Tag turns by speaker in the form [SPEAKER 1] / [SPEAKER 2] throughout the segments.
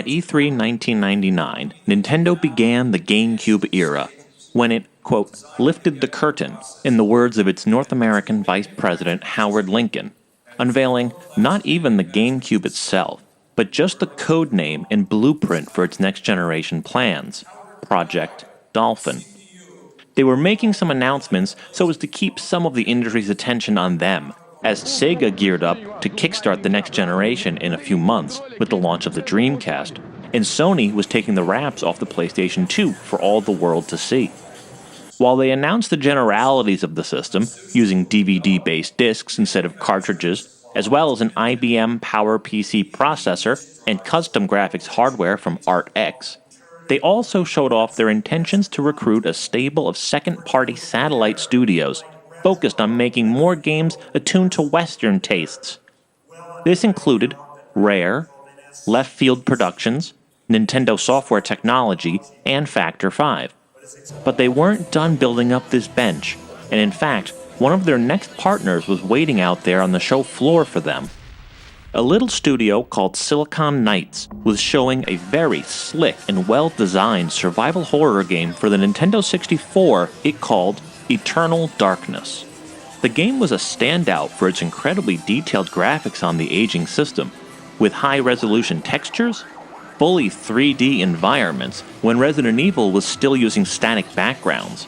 [SPEAKER 1] At E3 1999, Nintendo began the GameCube era, when it, quote, lifted the curtain, in the words of its North American Vice President Howard Lincoln, unveiling not even the GameCube itself, but just the code name and blueprint for its next-generation plans, Project Dolphin. They were making some announcements so as to keep some of the industry's attention on them, as Sega geared up to kickstart the next generation in a few months with the launch of the Dreamcast, and Sony was taking the wraps off the PlayStation 2 for all the world to see. While they announced the generalities of the system, using DVD-based discs instead of cartridges, as well as an IBM PowerPC processor and custom graphics hardware from ArtX, they also showed off their intentions to recruit a stable of second-party satellite studios focused on making more games attuned to Western tastes. This included Rare, Left Field Productions, Nintendo Software Technology, and Factor 5. But they weren't done building up this bench, and in fact, one of their next partners was waiting out there on the show floor for them. A little studio called Silicon Knights was showing a very slick and well-designed survival horror game for the Nintendo 64 it called Eternal Darkness. The game was a standout for its incredibly detailed graphics on the aging system, with high-resolution textures, fully 3D environments when Resident Evil was still using static backgrounds.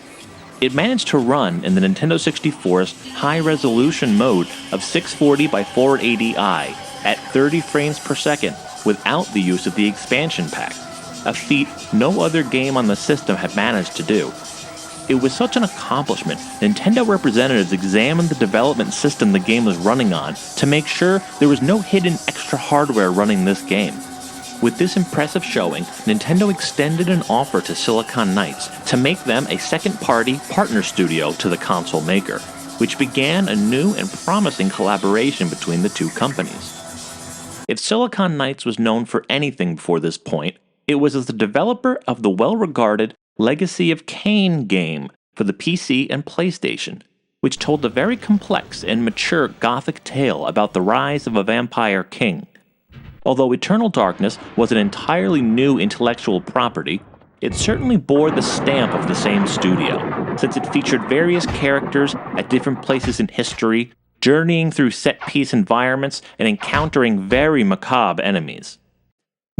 [SPEAKER 1] It managed to run in the Nintendo 64's high-resolution mode of 640 by 480i at 30 frames per second without the use of the expansion pack, a feat no other game on the system had managed to do. It was such an accomplishment, Nintendo representatives examined the development system the game was running on to make sure there was no hidden extra hardware running this game. With this impressive showing, Nintendo extended an offer to Silicon Knights to make them a second-party partner studio to the console maker, which began a new and promising collaboration between the two companies. If Silicon Knights was known for anything before this point, it was as the developer of the well-regarded Legacy of Kain game for the PC and PlayStation, which told a very complex and mature gothic tale about the rise of a vampire king. Although Eternal Darkness was an entirely new intellectual property, it certainly bore the stamp of the same studio, since it featured various characters at different places in history, journeying through set-piece environments and encountering very macabre enemies.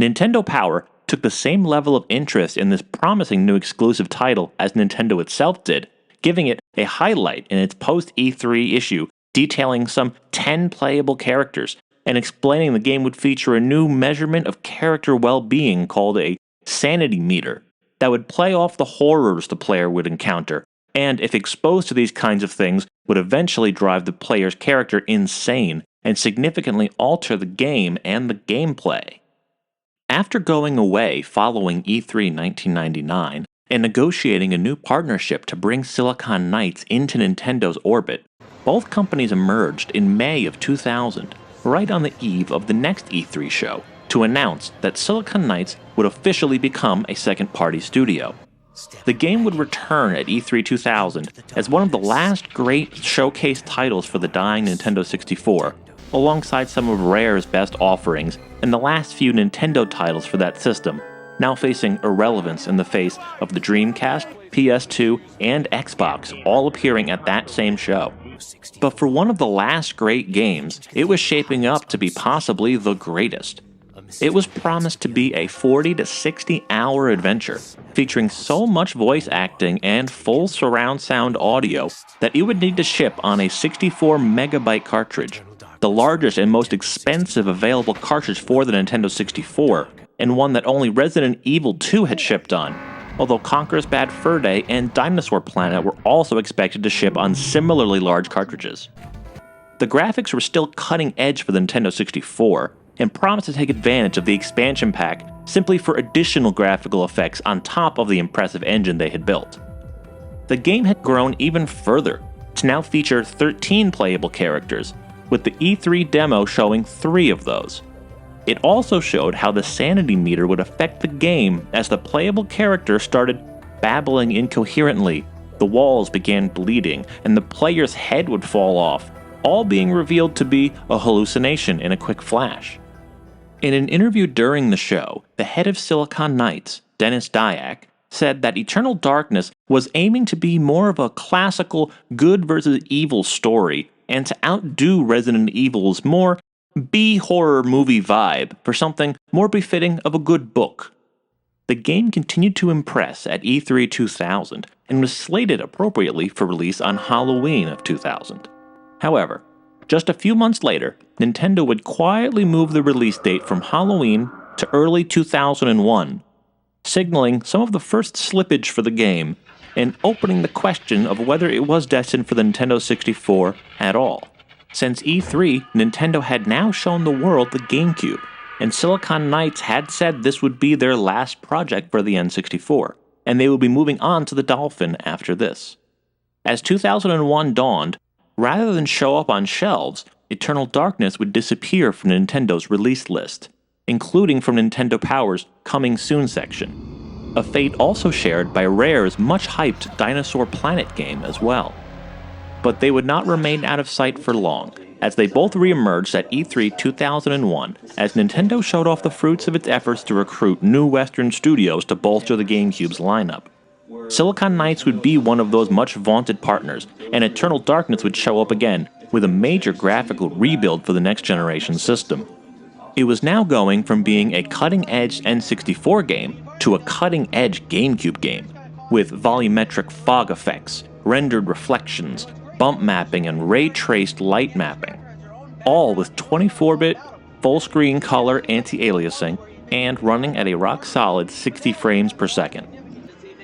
[SPEAKER 1] Nintendo Power took the same level of interest in this promising new exclusive title as Nintendo itself did, giving it a highlight in its post-E3 issue detailing some 10 playable characters and explaining the game would feature a new measurement of character well-being called a sanity meter that would play off the horrors the player would encounter, and if exposed to these kinds of things, would eventually drive the player's character insane and significantly alter the game and the gameplay. After going away following E3 1999 and negotiating a new partnership to bring Silicon Knights into Nintendo's orbit, both companies emerged in May of 2000, right on the eve of the next E3 show, to announce that Silicon Knights would officially become a second-party studio. The game would return at E3 2000 as one of the last great showcase titles for the dying Nintendo 64, alongside some of Rare's best offerings and the last few Nintendo titles for that system, now facing irrelevance in the face of the Dreamcast, PS2, and Xbox all appearing at that same show. But for one of the last great games, it was shaping up to be possibly the greatest. It was promised to be a 40 to 60 hour adventure, featuring so much voice acting and full surround sound audio that it would need to ship on a 64 megabyte cartridge, the largest and most expensive available cartridge for the Nintendo 64, and one that only Resident Evil 2 had shipped on, although Conker's Bad Fur Day and Dinosaur Planet were also expected to ship on similarly large cartridges. The graphics were still cutting edge for the Nintendo 64, and promised to take advantage of the expansion pack simply for additional graphical effects on top of the impressive engine they had built. The game had grown even further, to now feature 13 playable characters, with the E3 demo showing 3 of those. It also showed how the sanity meter would affect the game as the playable character started babbling incoherently, the walls began bleeding, and the player's head would fall off, all being revealed to be a hallucination in a quick flash. In an interview during the show, the head of Silicon Knights, Dennis Dyack, said that Eternal Darkness was aiming to be more of a classical good versus evil story and to outdo Resident Evil's more B-horror movie vibe for something more befitting of a good book. The game continued to impress at E3 2000 and was slated appropriately for release on Halloween of 2000. However, just a few months later, Nintendo would quietly move the release date from Halloween to early 2001, signaling some of the first slippage for the game and opening the question of whether it was destined for the Nintendo 64 at all. Since E3, Nintendo had now shown the world the GameCube, and Silicon Knights had said this would be their last project for the N64, and they would be moving on to the Dolphin after this. As 2001 dawned, rather than show up on shelves, Eternal Darkness would disappear from Nintendo's release list, including from Nintendo Power's Coming Soon section, a fate also shared by Rare's much-hyped Dinosaur Planet game as well. But they would not remain out of sight for long, as they both re-emerged at E3 2001 as Nintendo showed off the fruits of its efforts to recruit new Western studios to bolster the GameCube's lineup. Silicon Knights would be one of those much-vaunted partners, and Eternal Darkness would show up again with a major graphical rebuild for the next-generation system. It was now going from being a cutting-edge N64 game to a cutting-edge GameCube game, with volumetric fog effects, rendered reflections, bump mapping, and ray-traced light mapping, all with 24-bit, full-screen color anti-aliasing, and running at a rock-solid 60 frames per second.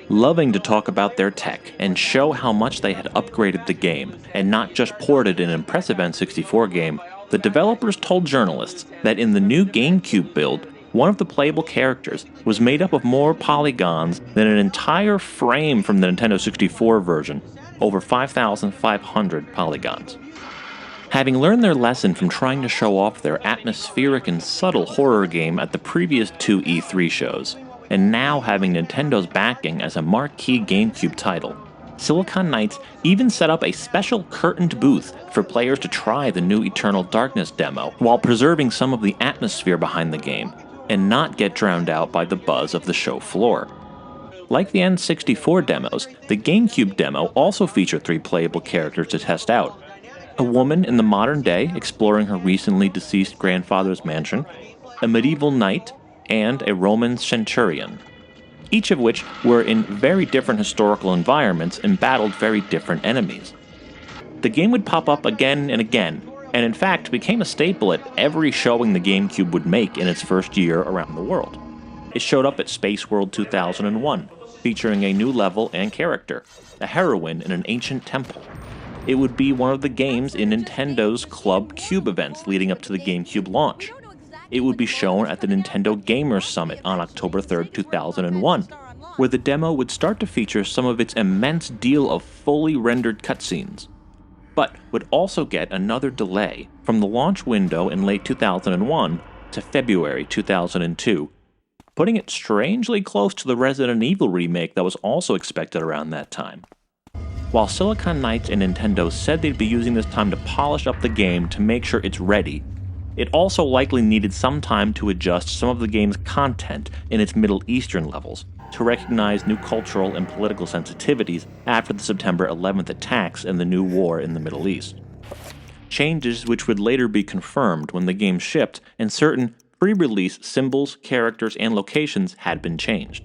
[SPEAKER 1] Loving to talk about their tech and show how much they had upgraded the game, and not just ported an impressive N64 game, the developers told journalists that in the new GameCube build, one of the playable characters was made up of more polygons than an entire frame from the Nintendo 64 version, over 5,500 polygons. Having learned their lesson from trying to show off their atmospheric and subtle horror game at the previous two E3 shows, and now having Nintendo's backing as a marquee GameCube title, Silicon Knights even set up a special curtained booth for players to try the new Eternal Darkness demo while preserving some of the atmosphere behind the game, and not get drowned out by the buzz of the show floor. Like the N64 demos, the GameCube demo also featured 3 playable characters to test out. A woman in the modern day exploring her recently deceased grandfather's mansion, a medieval knight, and a Roman centurion, each of which were in very different historical environments and battled very different enemies. The game would pop up again and again, and in fact became a staple at every showing the GameCube would make in its first year around the world. It showed up at Space World 2001, featuring a new level and character, a heroine in an ancient temple. It would be one of the games in Nintendo's Club Cube events leading up to the GameCube launch. It would be shown at the Nintendo Gamers Summit on October 3rd, 2001, where the demo would start to feature some of its immense deal of fully rendered cutscenes, but would also get another delay from the launch window in late 2001 to February 2002, putting it strangely close to the Resident Evil remake that was also expected around that time. While Silicon Knights and Nintendo said they'd be using this time to polish up the game to make sure it's ready, it also likely needed some time to adjust some of the game's content in its Middle Eastern levels to recognize new cultural and political sensitivities after the September 11th attacks and the new war in the Middle East. Changes which would later be confirmed when the game shipped and certain pre-release symbols, characters, and locations had been changed.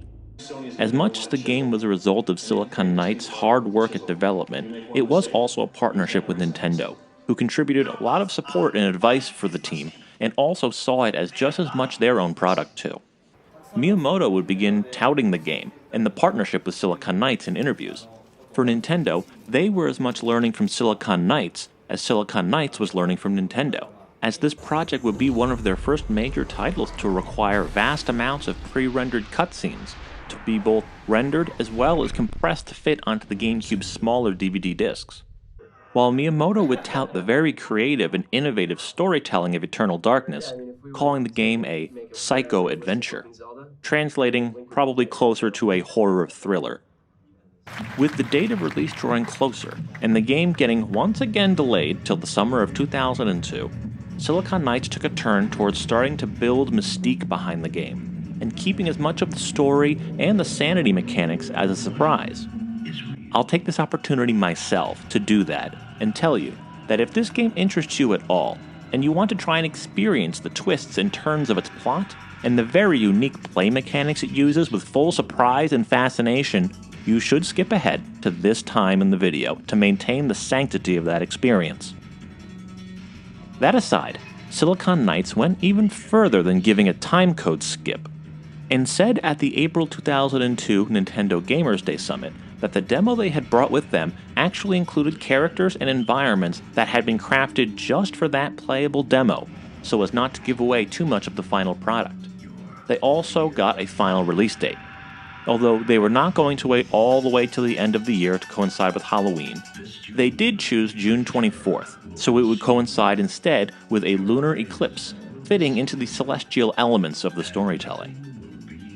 [SPEAKER 1] As much as the game was a result of Silicon Knights' hard work at development, it was also a partnership with Nintendo, who contributed a lot of support and advice for the team, and also saw it as just as much their own product too. Miyamoto would begin touting the game and the partnership with Silicon Knights in interviews. For Nintendo, they were as much learning from Silicon Knights as Silicon Knights was learning from Nintendo, as this project would be one of their first major titles to require vast amounts of pre-rendered cutscenes to be both rendered as well as compressed to fit onto the GameCube's smaller DVD discs. While Miyamoto would tout the very creative and innovative storytelling of Eternal Darkness, calling the game a psycho-adventure, translating probably closer to a horror thriller. With the date of release drawing closer, and the game getting once again delayed till the summer of 2002, Silicon Knights took a turn towards starting to build mystique behind the game, and keeping as much of the story and the sanity mechanics as a surprise. I'll take this opportunity myself to do that, and tell you that if this game interests you at all, and you want to try and experience the twists and turns of its plot, and the very unique play mechanics it uses with full surprise and fascination, you should skip ahead to this time in the video to maintain the sanctity of that experience. That aside, Silicon Knights went even further than giving a timecode skip, and said at the April 2002 Nintendo Gamers Day Summit that the demo they had brought with them actually included characters and environments that had been crafted just for that playable demo, so as not to give away too much of the final product. They also got a final release date. Although they were not going to wait all the way till the end of the year to coincide with Halloween, they did choose June 24th, so it would coincide instead with a lunar eclipse, fitting into the celestial elements of the storytelling.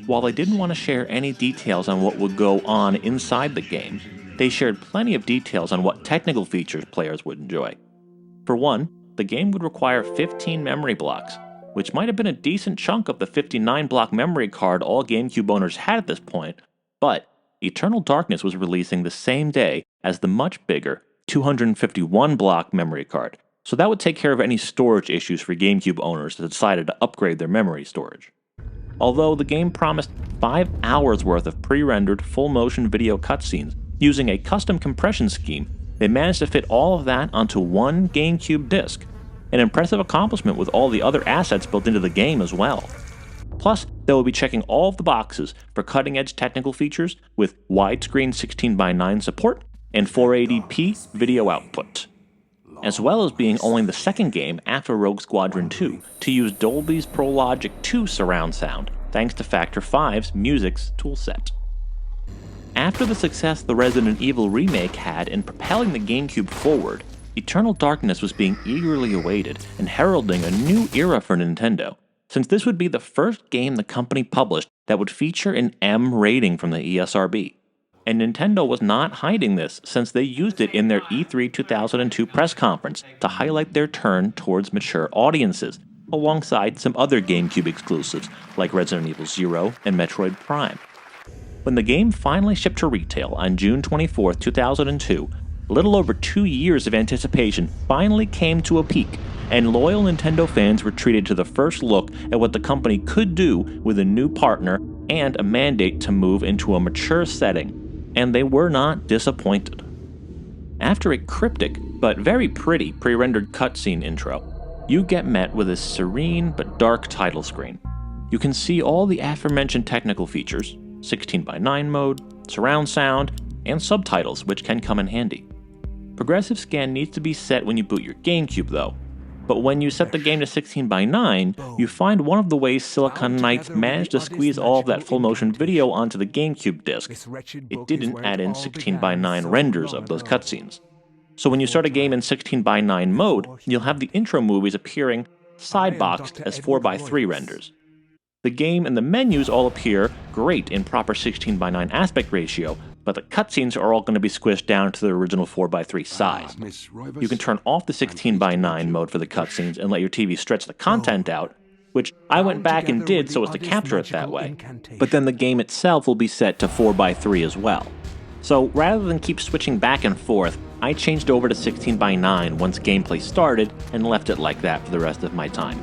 [SPEAKER 1] While they didn't want to share any details on what would go on inside the game, they shared plenty of details on what technical features players would enjoy. For one, the game would require 15 memory blocks, which might have been a decent chunk of the 59-block memory card all GameCube owners had at this point, but Eternal Darkness was releasing the same day as the much bigger 251-block memory card, so that would take care of any storage issues for GameCube owners that decided to upgrade their memory storage. Although the game promised 5 hours worth of pre-rendered full-motion video cutscenes using a custom compression scheme, they managed to fit all of that onto one GameCube disc, an impressive accomplishment with all the other assets built into the game as well. Plus, they will be checking all of the boxes for cutting-edge technical features with widescreen 16:9 support and 480p video output, as well as being only the second game after Rogue Squadron 2 to use Dolby's ProLogic 2 surround sound, thanks to Factor 5's Music's toolset. After the success the Resident Evil remake had in propelling the GameCube forward, Eternal Darkness was being eagerly awaited and heralding a new era for Nintendo, since this would be the first game the company published that would feature an M rating from the ESRB. And Nintendo was not hiding this, since they used it in their E3 2002 press conference to highlight their turn towards mature audiences, alongside some other GameCube exclusives like Resident Evil 0 and Metroid Prime. When the game finally shipped to retail on June 24, 2002, little over 2 years of anticipation finally came to a peak, and loyal Nintendo fans were treated to the first look at what the company could do with a new partner and a mandate to move into a mature setting, and they were not disappointed. After a cryptic but very pretty pre-rendered cutscene intro, you get met with a serene but dark title screen. You can see all the aforementioned technical features, 16:9 mode, surround sound, and subtitles, which can come in handy. Progressive scan needs to be set when you boot your GameCube though, but when you set the game to 16:9, you find one of the ways Silicon Knights managed to squeeze all of that full motion video onto the GameCube disc. It didn't add in 16:9 renders of those cutscenes. So when you start a game in 16:9 mode, you'll have the intro movies appearing sideboxed as 4:3 renders. The game and the menus all appear great in proper 16:9 aspect ratio, but the cutscenes are all going to be squished down to the original 4:3 size. You can turn off the 16:9 mode for the cutscenes and let your TV stretch the content out, which I went back and did so as to capture it that way. But then the game itself will be set to 4:3 as well. So rather than keep switching back and forth, I changed over to 16:9 once gameplay started and left it like that for the rest of my time.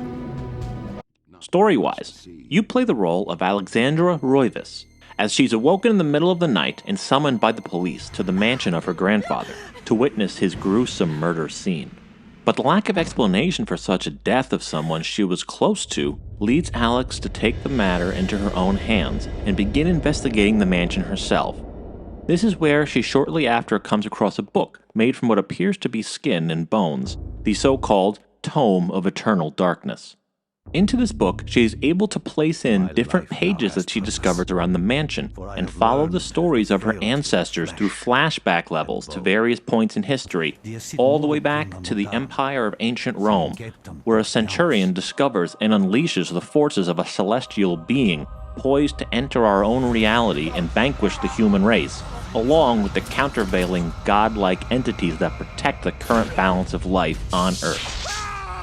[SPEAKER 1] Story-wise, you play the role of Alexandra Roivas, as she's awoken in the middle of the night and summoned by the police to the mansion of her grandfather to witness his gruesome murder scene. But the lack of explanation for such a death of someone she was close to leads Alex to take the matter into her own hands and begin investigating the mansion herself. This is where she shortly after comes across a book made from what appears to be skin and bones, the so-called Tome of Eternal Darkness. Into this book, she is able to place in different pages that she discovers around the mansion and follow the stories of her ancestors through flashback levels to various points in history, all the way back to the Empire of Ancient Rome, where a centurion discovers and unleashes the forces of a celestial being poised to enter our own reality and vanquish the human race, along with the countervailing godlike entities that protect the current balance of life on Earth.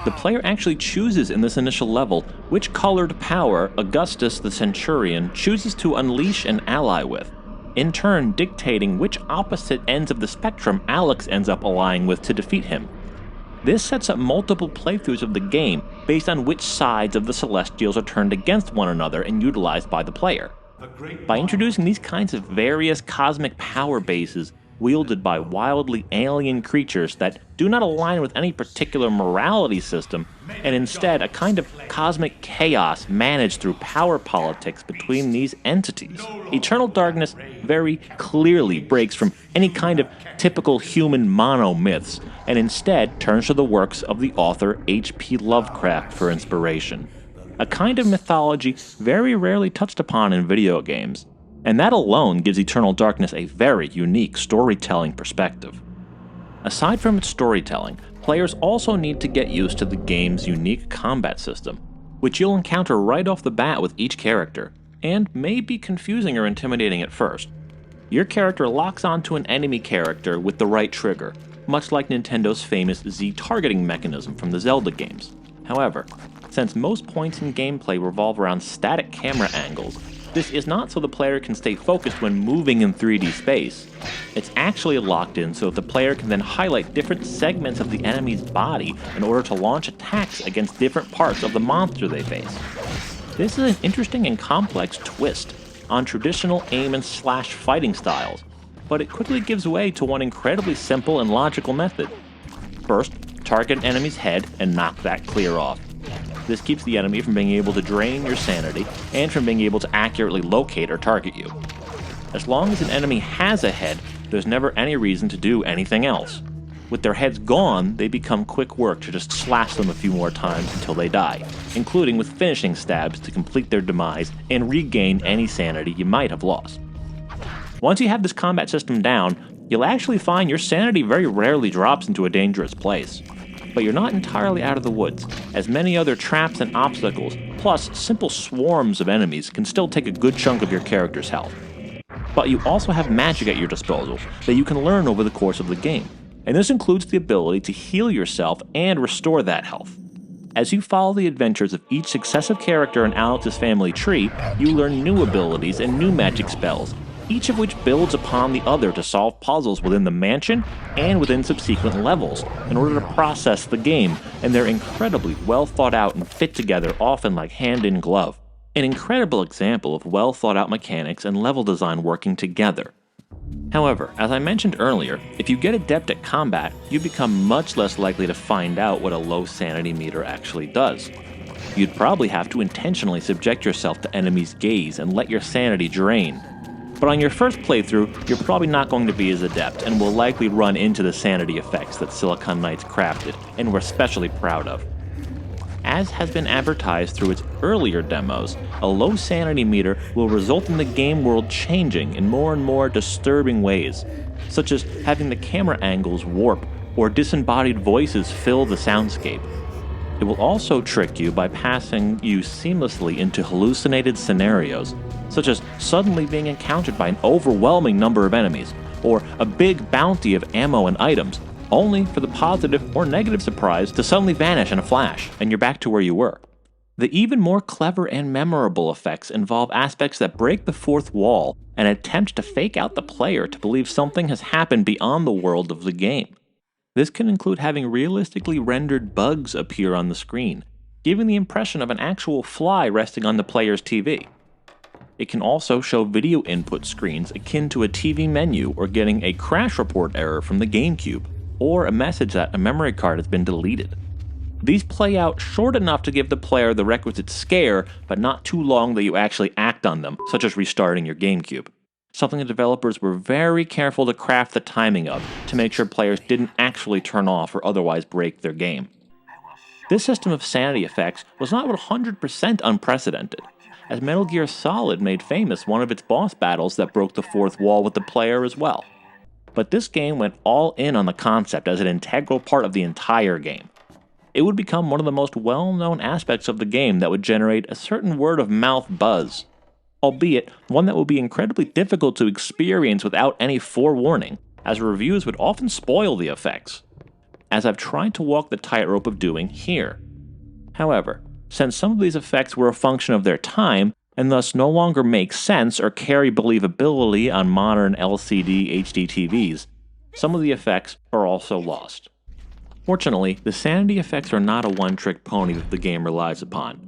[SPEAKER 1] The player actually chooses in this initial level which colored power Augustus the Centurion chooses to unleash an ally with, in turn dictating which opposite ends of the spectrum Alex ends up allying with to defeat him. This sets up multiple playthroughs of the game based on which sides of the Celestials are turned against one another and utilized by the player. By introducing these kinds of various cosmic power bases wielded by wildly alien creatures that do not align with any particular morality system, and instead a kind of cosmic chaos managed through power politics between these entities, Eternal Darkness very clearly breaks from any kind of typical human mono-myths, and instead turns to the works of the author H.P. Lovecraft for inspiration. A kind of mythology very rarely touched upon in video games, and that alone gives Eternal Darkness a very unique storytelling perspective. Aside from its storytelling, players also need to get used to the game's unique combat system, which you'll encounter right off the bat with each character, and may be confusing or intimidating at first. Your character locks onto an enemy character with the right trigger, much like Nintendo's famous Z targeting mechanism from the Zelda games. However, since most points in gameplay revolve around static camera angles, this is not so the player can stay focused when moving in 3D space. It's actually locked in so that the player can then highlight different segments of the enemy's body in order to launch attacks against different parts of the monster they face. This is an interesting and complex twist on traditional aim and slash fighting styles, but it quickly gives way to one incredibly simple and logical method. First, target an enemy's head and knock that clear off. This keeps the enemy from being able to drain your sanity and from being able to accurately locate or target you. As long as an enemy has a head, there's never any reason to do anything else. With their heads gone, they become quick work to just slash them a few more times until they die, including with finishing stabs to complete their demise and regain any sanity you might have lost. Once you have this combat system down, you'll actually find your sanity very rarely drops into a dangerous place. But you're not entirely out of the woods, as many other traps and obstacles, plus simple swarms of enemies, can still take a good chunk of your character's health. But you also have magic at your disposal that you can learn over the course of the game, and this includes the ability to heal yourself and restore that health. As you follow the adventures of each successive character in Alex's family tree, you learn new abilities and new magic spells, each of which builds upon the other to solve puzzles within the mansion and within subsequent levels in order to process the game, and they're incredibly well thought out and fit together, often like hand in glove. An incredible example of well thought out mechanics and level design working together. However, as I mentioned earlier, if you get adept at combat, you become much less likely to find out what a low sanity meter actually does. You'd probably have to intentionally subject yourself to enemies' gaze and let your sanity drain. But on your first playthrough, you're probably not going to be as adept and will likely run into the sanity effects that Silicon Knights crafted and were especially proud of. As has been advertised through its earlier demos, a low sanity meter will result in the game world changing in more and more disturbing ways, such as having the camera angles warp or disembodied voices fill the soundscape. It will also trick you by passing you seamlessly into hallucinated scenarios, such as suddenly being encountered by an overwhelming number of enemies, or a big bounty of ammo and items, only for the positive or negative surprise to suddenly vanish in a flash, and you're back to where you were. The even more clever and memorable effects involve aspects that break the fourth wall and attempt to fake out the player to believe something has happened beyond the world of the game. This can include having realistically rendered bugs appear on the screen, giving the impression of an actual fly resting on the player's TV. It can also show video input screens akin to a TV menu or getting a crash report error from the GameCube, or a message that a memory card has been deleted. These play out short enough to give the player the requisite scare, but not too long that you actually act on them, such as restarting your GameCube. Something the developers were very careful to craft the timing of to make sure players didn't actually turn off or otherwise break their game. This system of sanity effects was not 100% unprecedented, as Metal Gear Solid made famous one of its boss battles that broke the fourth wall with the player as well. But this game went all in on the concept as an integral part of the entire game. It would become one of the most well-known aspects of the game that would generate a certain word-of-mouth buzz, albeit one that would be incredibly difficult to experience without any forewarning, as reviews would often spoil the effects. as I've tried to walk the tightrope of doing here. However, since some of these effects were a function of their time, and thus no longer make sense or carry believability on modern LCD HD TVs, some of the effects are also lost. Fortunately, the sanity effects are not a one-trick pony that the game relies upon.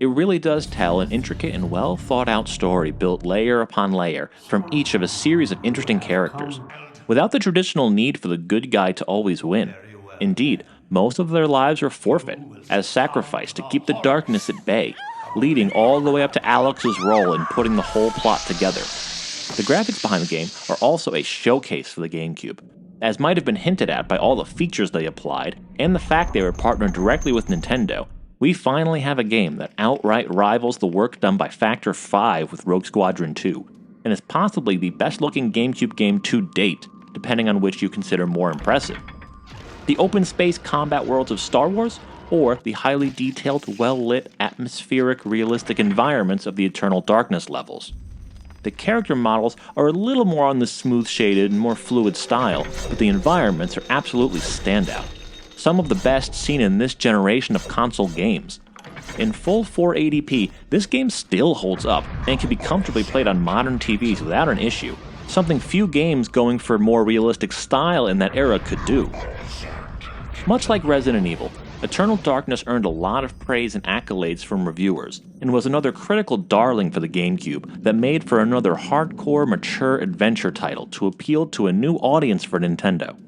[SPEAKER 1] It really does tell an intricate and well-thought-out story built layer upon layer from each of a series of interesting characters, without the traditional need for the good guy to always win. Indeed, most of their lives are forfeit, as sacrifice to keep the darkness at bay, leading all the way up to Alex's role in putting the whole plot together. The graphics behind the game are also a showcase for the GameCube, as might have been hinted at by all the features they applied and the fact they were partnered directly with Nintendo. We finally have a game that outright rivals the work done by Factor 5 with Rogue Squadron 2, and is possibly the best-looking GameCube game to date, depending on which you consider more impressive. The open-space combat worlds of Star Wars, or the highly detailed, well-lit, atmospheric, realistic environments of the Eternal Darkness levels. The character models are a little more on the smooth-shaded and more fluid style, but the environments are absolutely standout. Some of the best seen in this generation of console games. In full 480p, this game still holds up and can be comfortably played on modern TVs without an issue, something few games going for more realistic style in that era could do. Much like Resident Evil, Eternal Darkness earned a lot of praise and accolades from reviewers, and was another critical darling for the GameCube that made for another hardcore, mature adventure title to appeal to a new audience for Nintendo.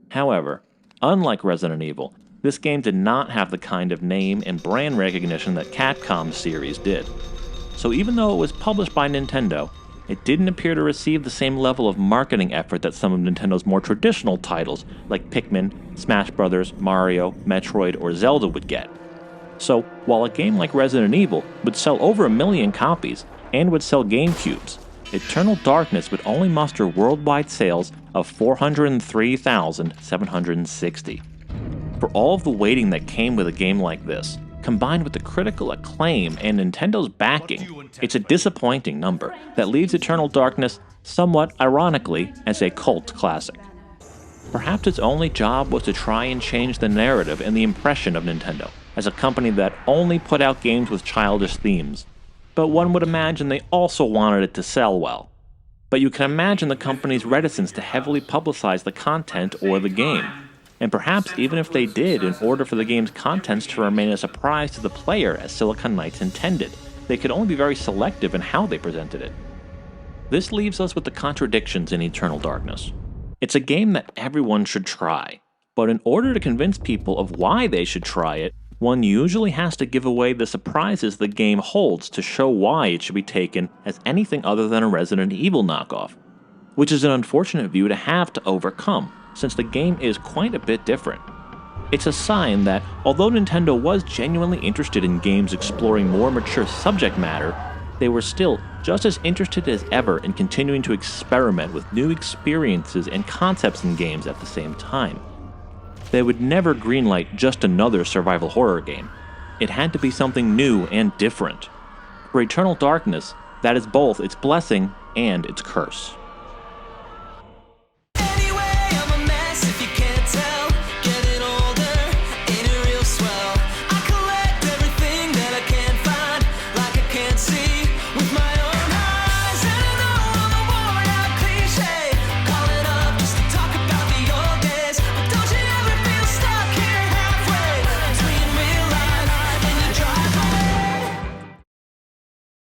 [SPEAKER 1] However, unlike Resident Evil, this game did not have the kind of name and brand recognition that Capcom's series did. So even though it was published by Nintendo, it didn't appear to receive the same level of marketing effort that some of Nintendo's more traditional titles like Pikmin, Smash Bros., Mario, Metroid, or Zelda would get. So, while a game like Resident Evil would sell over 1 million copies and would sell GameCubes, Eternal Darkness would only muster worldwide sales of 403,760. For all of the waiting that came with a game like this, combined with the critical acclaim and Nintendo's backing, it's a disappointing number that leaves Eternal Darkness somewhat ironically as a cult classic. Perhaps its only job was to try and change the narrative and the impression of Nintendo as a company that only put out games with childish themes, but one would imagine they also wanted it to sell well. But you can imagine the company's reticence to heavily publicize the content or the game. And perhaps even if they did, in order for the game's contents to remain a surprise to the player as Silicon Knights intended, they could only be very selective in how they presented it. This leaves us with the contradictions in Eternal Darkness. It's a game that everyone should try, but in order to convince people of why they should try it, one usually has to give away the surprises the game holds to show why it should be taken as anything other than a Resident Evil knockoff, which is an unfortunate view to have to overcome, since the game is quite a bit different. It's a sign that, although Nintendo was genuinely interested in games exploring more mature subject matter, they were still just as interested as ever in continuing to experiment with new experiences and concepts in games at the same time. They would never greenlight just another survival horror game. It had to be something new and different. For Eternal Darkness, that is both its blessing and its curse.